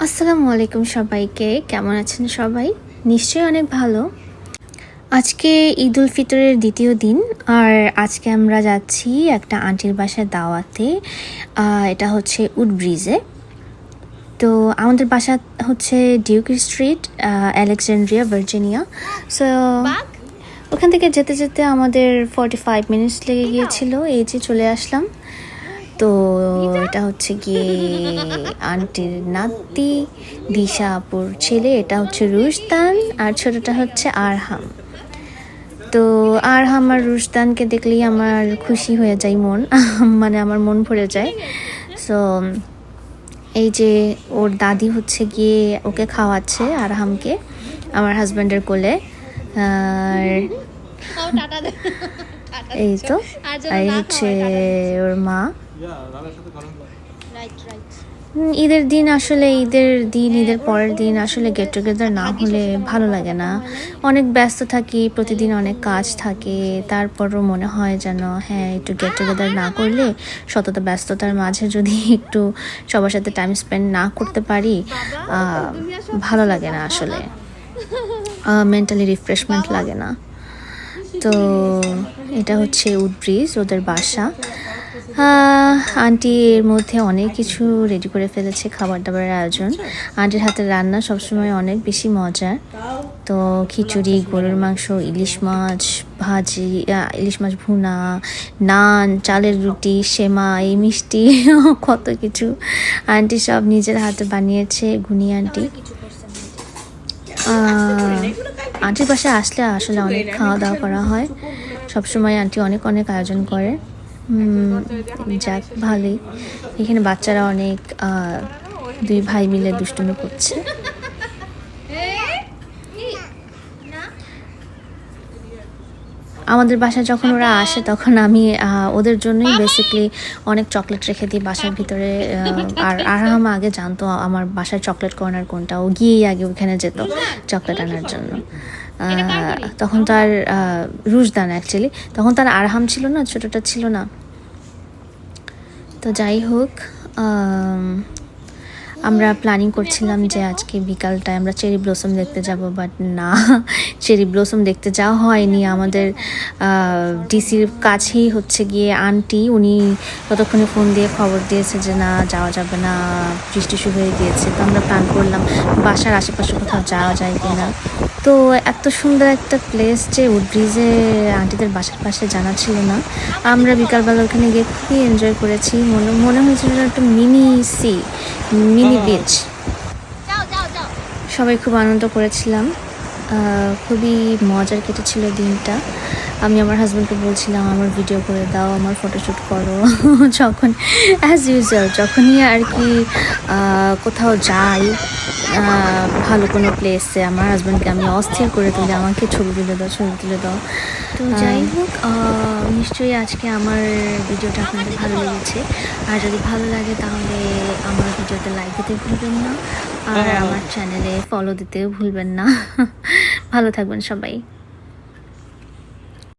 আসসালামু আলাইকুম সবাইকে। কেমন আছেন সবাই? নিশ্চয়ই অনেক ভালো। আজকে ঈদ উল ফিতরের দ্বিতীয় দিন, আর আজকে আমরা যাচ্ছি একটা আন্টির বাসায় দাওয়াতে। এটা হচ্ছে উড ব্রিজে। তো আমাদের বাসা হচ্ছে Duke street, Alexandria, Virginia. So ওখান থেকে যেতে যেতে আমাদের 45 মিনিটস লেগে গিয়েছিল। এই যে চলে আসলাম। তো এটা হচ্ছে গিয়ে আন্টির নাতি, দিশা আপুর ছেলে। এটা হচ্ছে রুশদান, আর ছোটটা হচ্ছে আরহাম। তো আরহাম আর রুশদানকে দেখলেই আমার খুশি হয়ে যায় মন, মানে আমার মন ভরে যায়। সো এই যে ওর দাদি হচ্ছে গিয়ে ওকে খাওয়াচ্ছে আরহামকে আমার হাজব্যান্ডের কোলে। আর এই তো, আর এই হচ্ছে ওর মা। ঈদের দিন আসলে ঈদের পরের দিন আসলে গেট টুগেদার না হলে ভালো লাগে না। অনেক ব্যস্ত থাকি, প্রতিদিন অনেক কাজ থাকে, তারপরও মনে হয় যেন হ্যাঁ একটু গেট টুগেদার না করলে, শতত ব্যস্ততার মাঝে যদি একটু সবার সাথে টাইম স্পেন্ড না করতে পারি ভালো লাগে না, আসলে মেন্টালি রিফ্রেশমেন্ট লাগে না। তো এটা হচ্ছে উড ব্রিজ, ওদের বাসা। আন্টি এর মধ্যে অনেক কিছু রেডি করে ফেলেছে, খাবার দাবারের আয়োজন। আন্টির হাতের রান্না সবসময় অনেক বেশি মজার। তো খিচুড়ি, গরুর মাংস, ইলিশ মাছ ভাজি, ইলিশ মাছ ভুনা, নান, চালের রুটি, সেমাই, মিষ্টি, কত কিছু আন্টি সব নিজের হাতে বানিয়েছে। গুনি আন্টি। আন্টির বাসায় আসলে আসলে অনেক খাওয়া দাওয়া করা হয় সবসময়। আন্টি অনেক অনেক আয়োজন করে। যাক, ভালোই। এখানে বাচ্চারা অনেক দুই ভাই মিলে দুষ্টুমি করছে। আমাদের বাসায় যখন ওরা আসে তখন আমি ওদের জন্যই বেসিক্যালি অনেক চকলেট রেখে দিই বাসার ভিতরে। আর আরহাম আগে জানতো আমার বাসায় চকলেট কর্নার কোনটা, ও গিয়েই আগে ওখানে যেত চকলেট আনার জন্য। তখন তার রুশদান অ্যাকচুয়ালি, তখন তার আরহাম ছিল না, ছোটটা ছিল না। তো যাই হোক, আমরা প্ল্যানিং করছিলাম যে আজকে বিকালটায় আমরা চেরি ব্লসম দেখতে যাব, বাট না, চেরি ব্লসম দেখতে যাওয়া হয়নি। আমাদের ডিসির কাছেই হচ্ছে গিয়ে আন্টি, উনি ততক্ষণে ফোন দিয়ে খবর দিয়েছে যে না, যাওয়া যাবে না, বৃষ্টি শুরু হয়ে গিয়েছে। তো আমরা প্ল্যান করলাম বাসার আশেপাশে কোথাও যাওয়া যায় কিনা। তো এত সুন্দর একটা প্লেস যে উড ব্রিজে আন্টিদের বাসার পাশে, জানা ছিল না। আমরা বিকালবেলা ওখানে গিয়ে খুবই এনজয় করেছি। মনে হয়েছিল একটা মিনি বিচ। সবাই খুব আনন্দ করেছিলাম, খুবই মজার কেটেছিল দিনটা। আমি আমার হাজব্যান্ডকে বলছিলাম আমার ভিডিও করে দাও, আমার ফটোশ্যুট করো। যখন অ্যাজ ইউজুয়াল যখনই আর কি কোথাও যাই ভালো কোনো প্লেসে, আমার হাজব্যান্ডকে আমি অস্থির করে তুলি, আমাকে ছবি তুলে দাও। তো যাই হোক, নিশ্চয়ই আজকে আমার ভিডিওটা আপনাদের ভালো লেগেছে। আর যদি ভালো লাগে তাহলে আমার ভিডিওতে লাইক দিতে ভুলবেন না, আর আমার চ্যানেলে ফলো দিতেও ভুলবেন না। ভালো থাকবেন সবাই।